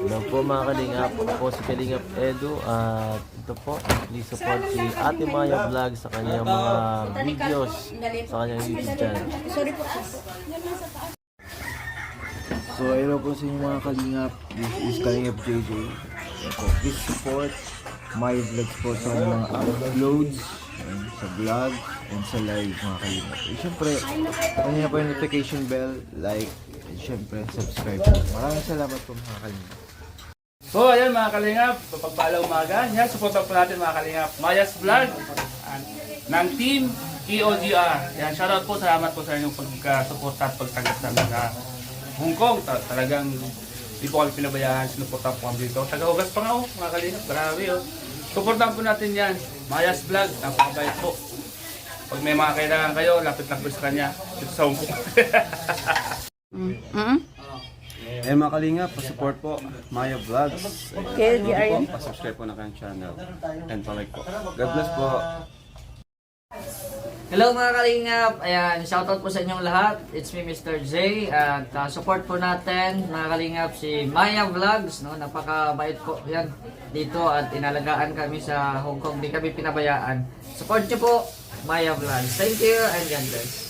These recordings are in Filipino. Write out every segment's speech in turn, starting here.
Hello po mga Kalingap, ako po si Kalingap Edu at ito po, please support si Ate Maya Vlog sa kanyang mga videos sa kanyang YouTube channel. So, hello po sa inyo mga Kalingap. This is Kalingap JJ. So, please support my vlogs po sa mga uploads sa vlog and sa live mga Kalingap. Siyempre, kanina po yung notification bell, like, and siyempre, subscribe po. Maraming salamat po mga Kalingap. So ayan mga Kalingap, pagpalang umaga, yan, supportan po natin mga Kalingap. Maya's Vlog ng Team EOGR. Yan, shoutout po, salamat po sa inyong pagkasuporta at pagtanggap sa mga Hong Kong. Talagang di po kami pinabayaan, sinuportan po kami dito. Taga-Hugas pa nga mga Kalingap, grabe Supportan po natin yan, Maya's Vlog, napakabait po. Pag may mga kailangan kayo, lapit lang po sa kanya, dito sa Hong Kong. Mga Kalingap, pa-support po Maya Vlogs. Pa-subscribe po na kanyang channel. And pa-like po. God bless po. Hello mga Kalingap, ayan, shoutout po sa inyong lahat. It's me Mr. J at support po natin mga Kalingap si Maya Vlogs, no? Napakabait po yan dito at inalagaan kami sa Hong Kong, di kami pinabayaan. Support niyo po Maya Vlogs. Thank you and God bless.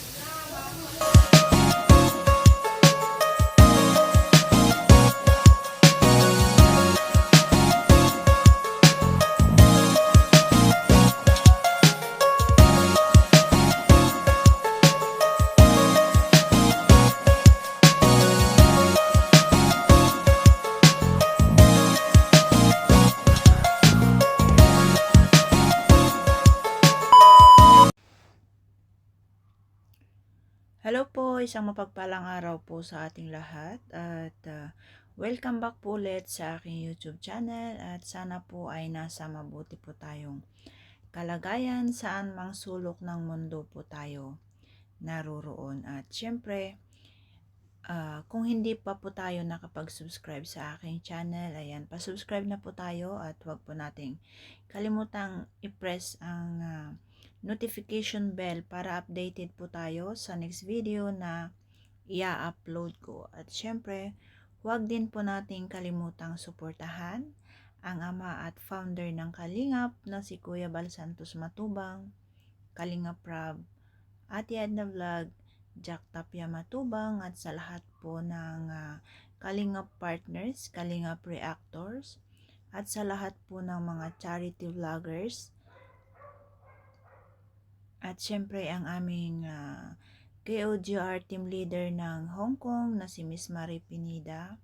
Hello po, isang mapagpalang araw po sa ating lahat at welcome back po ulit sa aking YouTube channel at sana po ay nasa mabuti po tayong kalagayan saan mang sulok ng mundo po tayo naroroon. At syempre, kung hindi pa po tayo nakapag-subscribe sa aking channel, ayan, pa-subscribe na po tayo at huwag po nating kalimutang i-press ang notification bell para updated po tayo sa next video na i-upload ko. At syempre, huwag din po nating kalimutang suportahan ang ama at founder ng Kalingap na si Kuya Bal Santos Matubang, Kalingap Rab, Ate Edna Vlog, Jack Tapia Matubang at sa lahat po ng Kalingap partners, Kalingap reactors at sa lahat po ng mga charity vloggers. At syempre ang aming KOGR team leader ng Hong Kong na si Miss Marie Pineda.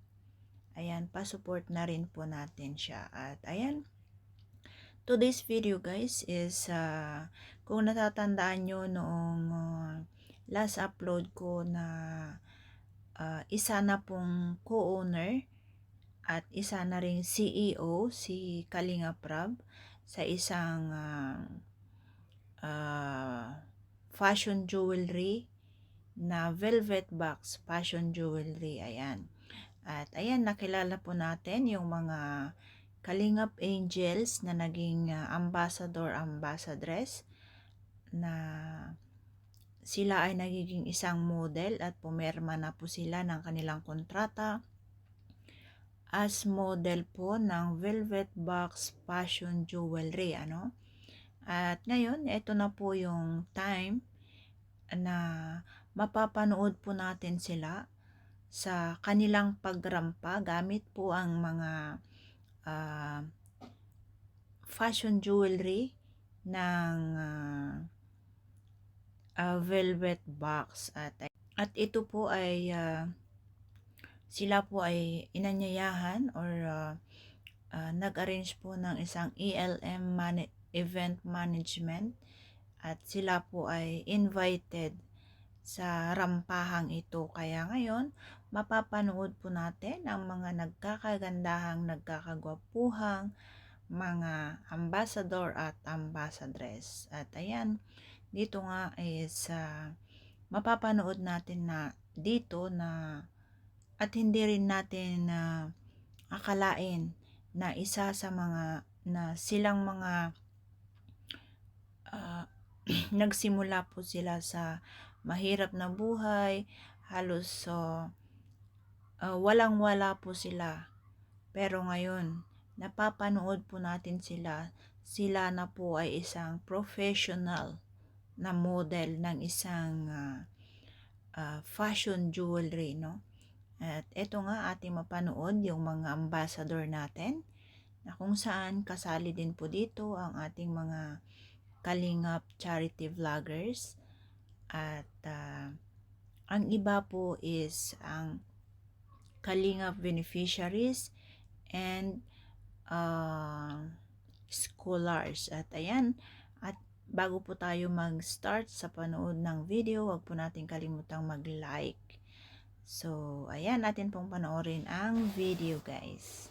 Ayan, pa-support na rin po natin siya. At ayan, today's video guys is kung natatandaan nyo noong last upload ko na isa na pong co-owner at isa na ring CEO si Kalingap Rab sa isang fashion jewelry na velvet box fashion jewelry. Ayan. At ayan, nakilala po natin yung mga Kalingap Angels na naging ambassadress na sila ay nagiging isang model at pumirma na po sila ng kanilang kontrata as model po ng velvet box fashion jewelry, ano? At ngayon, ito na po yung time na mapapanood po natin sila sa kanilang pagrampa gamit po ang mga fashion jewelry ng velvet box. At ito po ay sila po ay inanyayahan or nag-arrange po ng isang ELM event management at sila po ay invited sa rampahang ito. Kaya ngayon, mapapanood po natin ang mga nagkakagandahang, nagkakagwapuhang mga ambassador at ambassadress. At ayan, dito nga is mapapanood natin na dito na at hindi rin natin akalain na isa sa mga na silang mga nagsimula po sila sa mahirap na buhay, halos walang-wala po sila Pero ngayon, napapanood po natin sila. Sila na po ay isang professional na model ng isang fashion jewelry, no? At ito nga ating mapanood yung mga ambassador natin na kung saan kasali din po dito ang ating mga Kalingap charity vloggers at ang iba po is ang Kalingap beneficiaries and scholars. At ayan, at bago po tayo mag-start sa panood ng video, huwag po natin kalimutang mag-like. So, ayan, natin pong panoorin ang video, guys.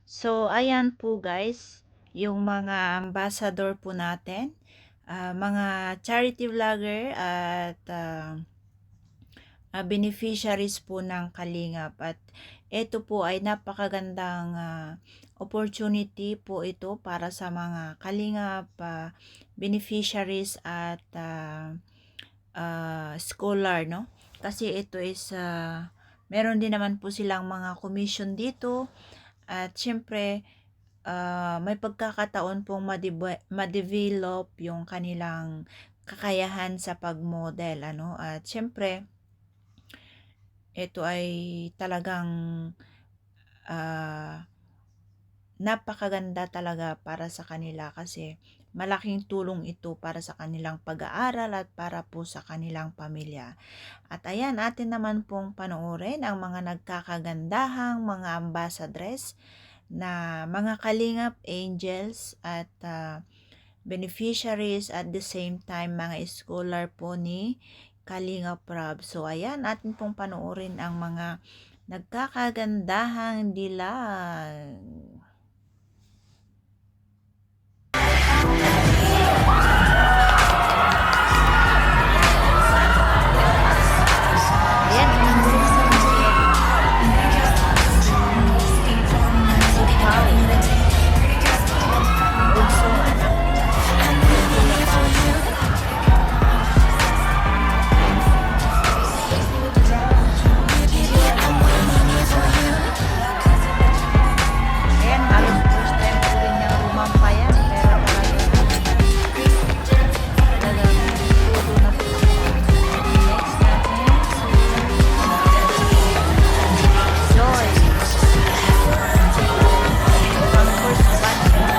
So, ayan po guys, yung mga ambassador po natin, mga charity vlogger at beneficiaries po ng Kalingap. At ito po ay napakagandang opportunity po ito para sa mga Kalingap beneficiaries at scholar, no? Kasi ito is meron din naman po silang mga commission dito. At syempre, may pagkakataon pong ma-develop yung kanilang kakayahan sa pag-model, ano? At syempre, ito ay talagang napakaganda talaga para sa kanila kasi malaking tulong ito para sa kanilang pag-aaral at para po sa kanilang pamilya. At ayan, atin naman pong panoorin ang mga nagkakagandahang mga ambassadress na mga Kalingap angels at beneficiaries at the same time mga scholar po ni Kalingap Rob. So ayan, atin pong panoorin ang mga nagkakagandahang dilag. Ayan, halos first time ko rin niyang rumampayan. Pero talagang tulo na po. Next natin, si Joy. Ang first batch na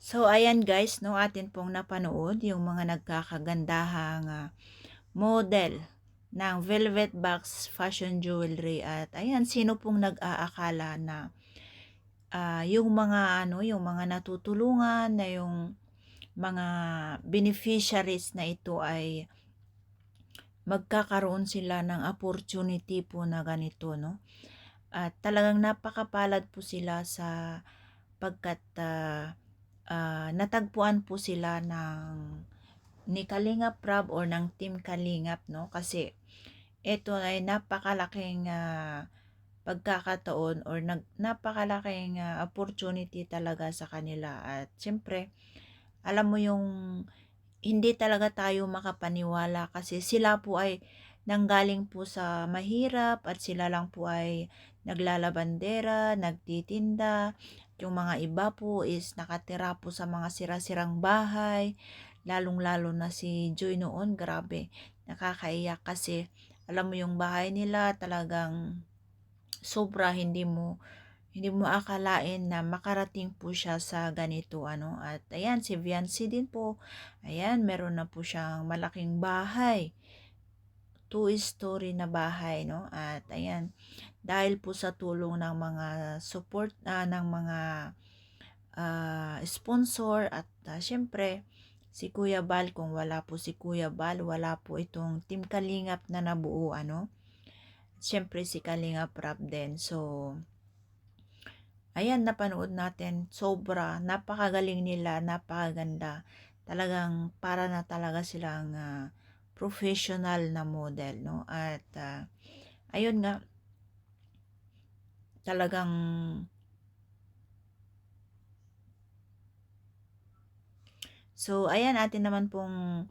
So, ayan guys, no, atin pong napanood yung mga nagkakagandahang model ng Velvet Box Fashion Jewelry. At ayan, sino pong nag-aakala na yung mga yung mga natutulungan na yung mga beneficiaries na ito ay magkakaroon sila ng opportunity po na ganito, no? At talagang napakapalad po sila sa pagkat natagpuan po sila ni Kalingap Prab or ng Team Kalingap, no? Kasi ito ay napakalaking pagkakataon or napakalaking opportunity talaga sa kanila. At siyempre, alam mo yung hindi talaga tayo makapaniwala kasi sila po ay nanggaling po sa mahirap at sila lang po ay naglalabandera, nagtitinda. Yung mga iba po is nakatira po sa mga sira-sirang bahay. Lalong-lalo na si Joy noon, grabe. Nakakaiyak kasi alam mo yung bahay nila talagang sobra hindi mo akalain na makarating po siya sa ganito at ayan si Viancy din po, ayan meron na po siyang malaking bahay, 2-story na bahay, no? At ayan dahil po sa tulong ng mga support ng mga sponsor at syempre si Kuya Bal. Kung wala po si Kuya Bal, wala po itong Team Kalingap na nabuo, syempre si Kalingap Rap din. So ayan, napanood natin, sobra, napakagaling nila, napakaganda. Talagang para na talaga silang professional na model, no? At ayun nga, talagang so ayan, atin naman pong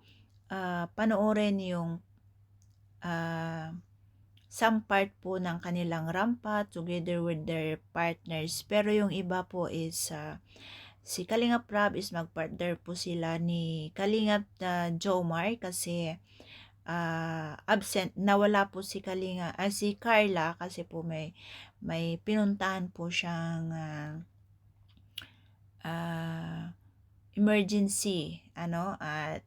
panoorin yung some part po ng kanilang rampa together with their partners. Pero yung iba po is si Kalingap Prab is magpartner po sila ni Kalingap Jomar kasi absent, nawala po si si Carla kasi po may pinuntahan po siyang emergency at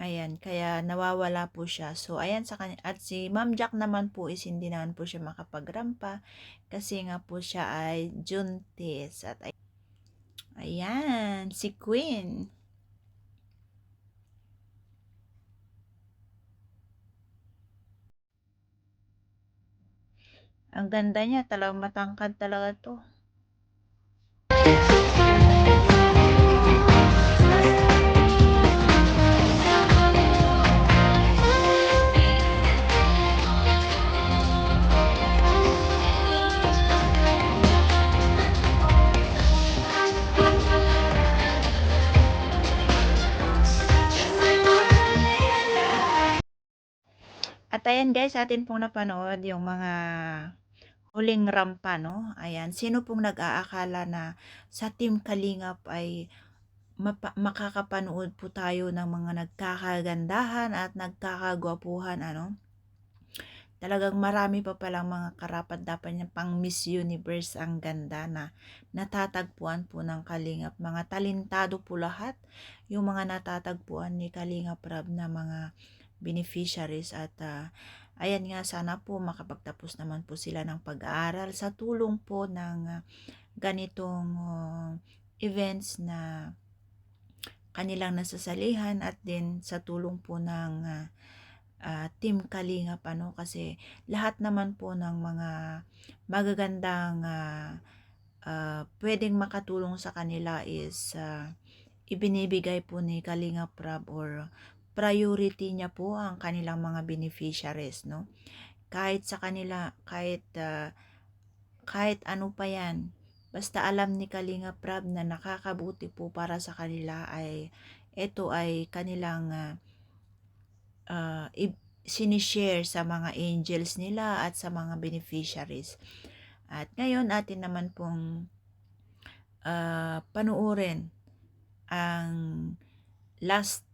ayan, kaya nawawala po siya. So, ayan sa kanya. At si Ma'am Jack naman po is hindi naman po siya makapagrampa kasi nga po siya ay Juntis. At ayan, si Queen. Ang ganda niya, talagang matangkad talaga to. At ayan guys, atin pong napanood yung mga huling rampa, no? Ayan, sino pong nag-aakala na sa Team Kalingap ay makakapanood po tayo ng mga nagkakagandahan at nagkakagwapuhan, Talagang marami pa palang mga karapat-dapat niya pang Miss Universe ang ganda na natatagpuan po ng Kalingap. Mga talentado po lahat yung mga natatagpuan ni Kalingap Rab na mga beneficiaries at ayan nga, sana po makapagtapos naman po sila ng pag-aaral sa tulong po ng ganitong events na kanilang nasasalihan at din sa tulong po ng Team Kalingap, kasi lahat naman po ng mga magagandang pwedeng makatulong sa kanila is ibinibigay po ni Kalingap Prab or priority niya po ang kanilang mga beneficiaries, no? Kahit sa kanila, kahit ano pa yan, basta alam ni Kalingap Prab na nakakabuti po para sa kanila ay ito ay kanilang sinishare sa mga angels nila at sa mga beneficiaries. At ngayon atin naman pong panuorin ang last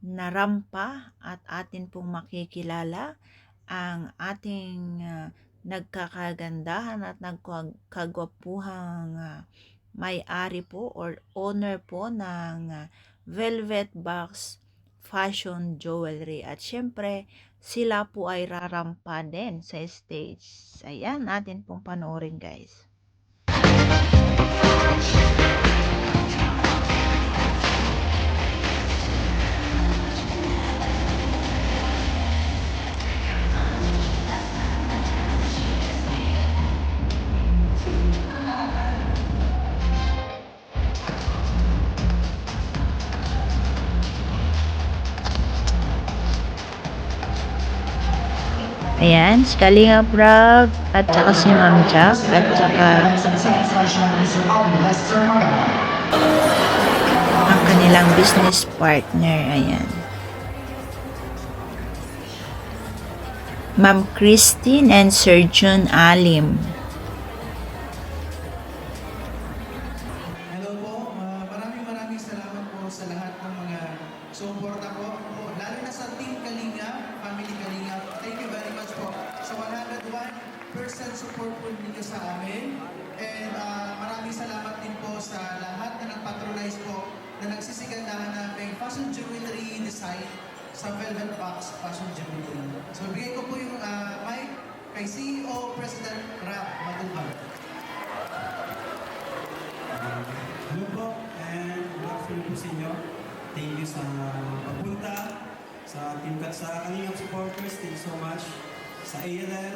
na rampa at atin pong makikilala ang ating nagkakagandahan at nagkagwapuhang may-ari po or owner po ng Velvet Box Fashion Jewelry. At syempre, sila po ay rarampa din sa stage. Ayan, atin pong panoorin guys. Ayan, si Kalinga Prab at saka si Ma'am Jack at saka ang kanilang business partner. Ayan. Ma'am Christine and Sir John Alim. Hello po, maraming salamat po sa lahat ng mga suporta po, lalo na sa Team Kalinga, Family Kalinga. Thank you very much po sa 101% support po ninyo sa amin. And maraming salamat din po sa lahat na nag-patronize po na nagsisigandahan namin fashion jewelry design sa Velvet Box Fashion Jewelry. So bigay ko po yung mic kay CEO President Rap Matubang. Hello po, and good afternoon po sa inyo. Thank you sa pagpunta, sa team sa Kalingap supporters, thank you so much. Sa ALL,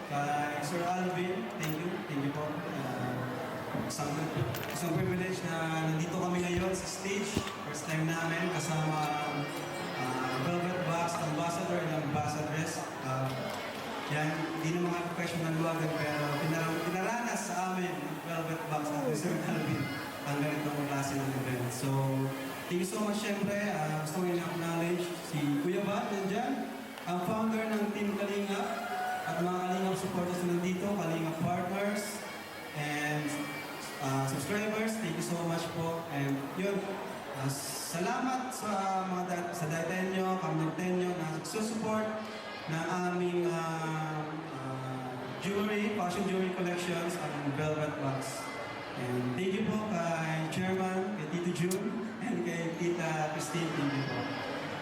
kay Sir Alvin, thank you po. Isang privilege na nandito kami ngayon sa stage. First time namin kasama Velvet Box, Ambassador and Ambassadress. Yan, hindi na mga question ng luwagan pero pinaranas sa amin Velvet Box at Sir Alvin ang ganitong klase ng event. So, thank you so much syempre. Gusto ko i-acknowledge si Kuya Bat nandyan, ang founder ng Team Kalinga at mga Kalingap supporters na nandito, Kalinga partners and subscribers. Thank you so much po. And yun, salamat sa mga sa Daitenyo, Kamnagtenyo na nagsusupport na aming fashion jewelry collections ang Velvet Box. And thank you po kay Chairman, kay Tito June, and kay Tita Christine. Thank you po.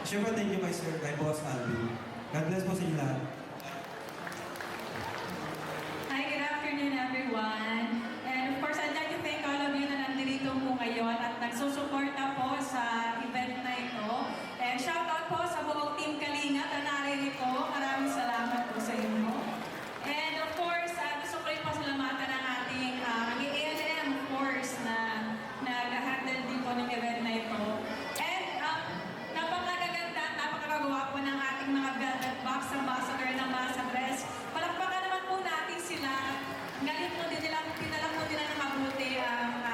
Siyempre, thank you kay Boss Alvin. God bless po sa inyo lahat. Hi, good afternoon everyone. And of course, I'd like to thank all of you na nandito po ngayon at nagsusuporta po sa event na ito. And shout out po sa buong Team Kalinga na naririto. Maraming salamat po sa inyo. And of course, gusto ko rin pasalamatan ang ating ALM, of course, na nag-handle din po ng event na ito. And napakaganda, napakagawa po ng ating mga Velvet Box Ambassador and Ambassadress. Palakpakan naman po natin sila. Galit mo din nila, pinalak mo din na mabuti ang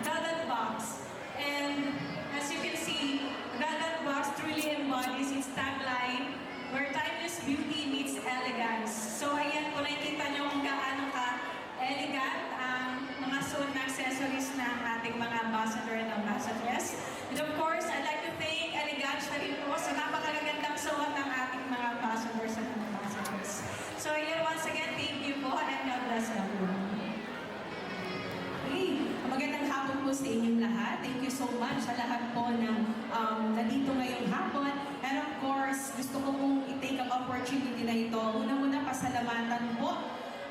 Velvet Box. And as you can see, Velvet Box truly embodies its tagline, where timeless beauty meets elegance. So ayan po, nakikita nyo kung gaano ka-elegant ang mga suot na accessories ng ating mga ambassador and ambassadress. And of course, I'd like to thank Elegance na rin po sa napakagandang suot ng ating mga ambassadors and ambassadors. So ayan, once again, thank you po and God bless everyone. Hey, magandang hapon po sa inyong lahat. Thank you so much sa lahat po ng nandito ngayong hapon. And of course, gusto ko pong i-take ang opportunity na ito. Una-una, pasalamatan po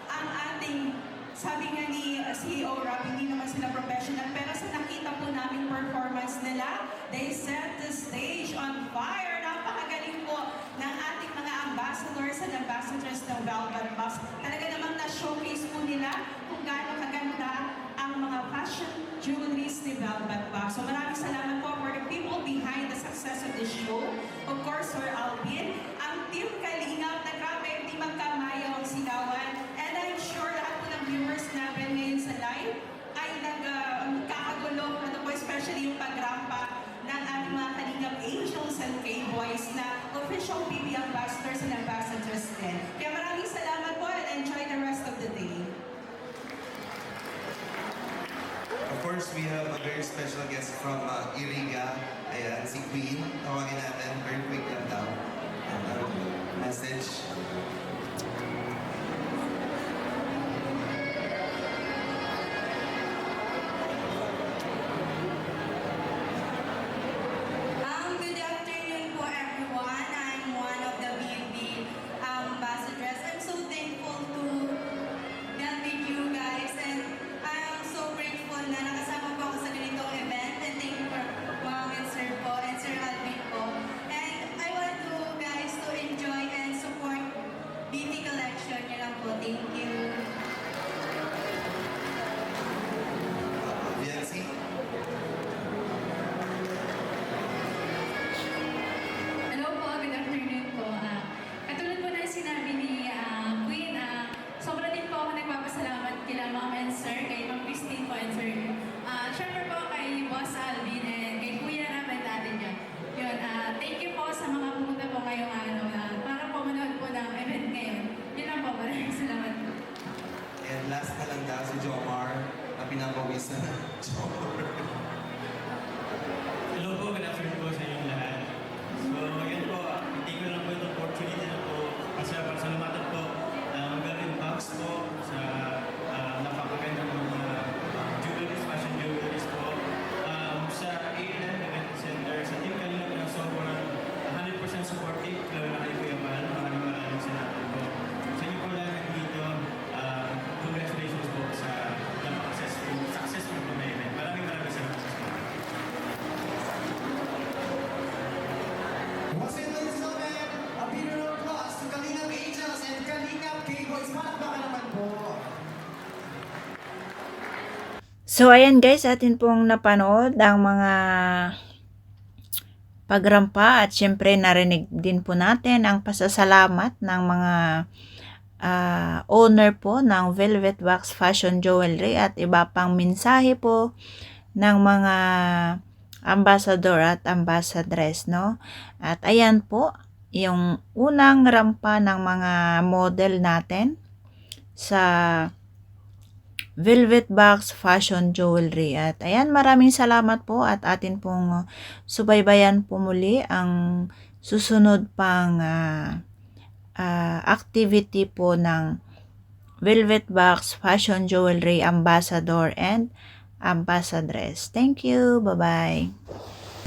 ang ating, sabi nga ni CEO Rob, hindi naman sila professional, pero sa nakita po namin performance nila, they set the stage on fire. Napakagaling po ng ating mga ambassadors and ambassadors ng Velvet Box. Talaga namang na-showcase po nila kung gaano kaganda ang mga fashion jewelries ni Velvet Box. So maraming salamat po for the people behind the success of this show. Of course, Sir Alvin, ang Team Kalingap na grabe, hindi magkamayaw ang sigawan. And I'm sure lahat po ng viewers natin ngayon sa live ay nagkakagulo, especially yung pagrampa ng ating mga Kalingap Angels and K-Boys na official PB ambassadors and ambassadors din. Kaya maraming salamat po and enjoy the rest of the day. Of course, we have a very special guest from Iriga. Ayan, si Queen. Tawagin natin. Very quick lang daw. Message. Good afternoon po everyone. I'm one of the BNB ambassadors. I'm so thankful to be with you guys and I'm so grateful Ma'am and Sir, kay Ma'am Christine po and Sir. Siyempre po kay Boss Alvin and kay Kuya namin natin yun. Yun, thank you po sa mga pumunta po ngayong para po manood po ng event ngayon. Yun lang po, maraming salamat po. And last na lang daw si Jomar na pinapawisan. Hello po, good afternoon po sa inyong lahat. So, yun po, hindi ko lang po ito opportunity na po kasi pasalamatan po ang Gavin Box po sa napakagandang mga jewelries, fashion jewelries po. Sa A&M Event Center, sa Team Kalingap na sobrang 100% supportive, lalo na kayo Kuya Val, maraming salamat po. Sa inyo po lang dito, congratulations po sa successful po na event. Maraming salamat po. Once again, ladies and gentlemen, a big round of applause to Kalingap Angels and Kalingap K-Boys. Palakpakan naman po. So, ayan guys, atin pong napanood ang mga pagrampa at syempre narinig din po natin ang pasasalamat ng mga owner po ng Velvet Wax Fashion Jewelry at iba pang mensahe po ng mga ambassador at ambassadress, no? At ayan po, yung unang rampa ng mga model natin sa Velvet Box Fashion Jewelry. At ayan, maraming salamat po at atin pong subaybayan po muli ang susunod pang activity po ng Velvet Box Fashion Jewelry Ambassador and Ambassadress. Thank you. Bye-bye.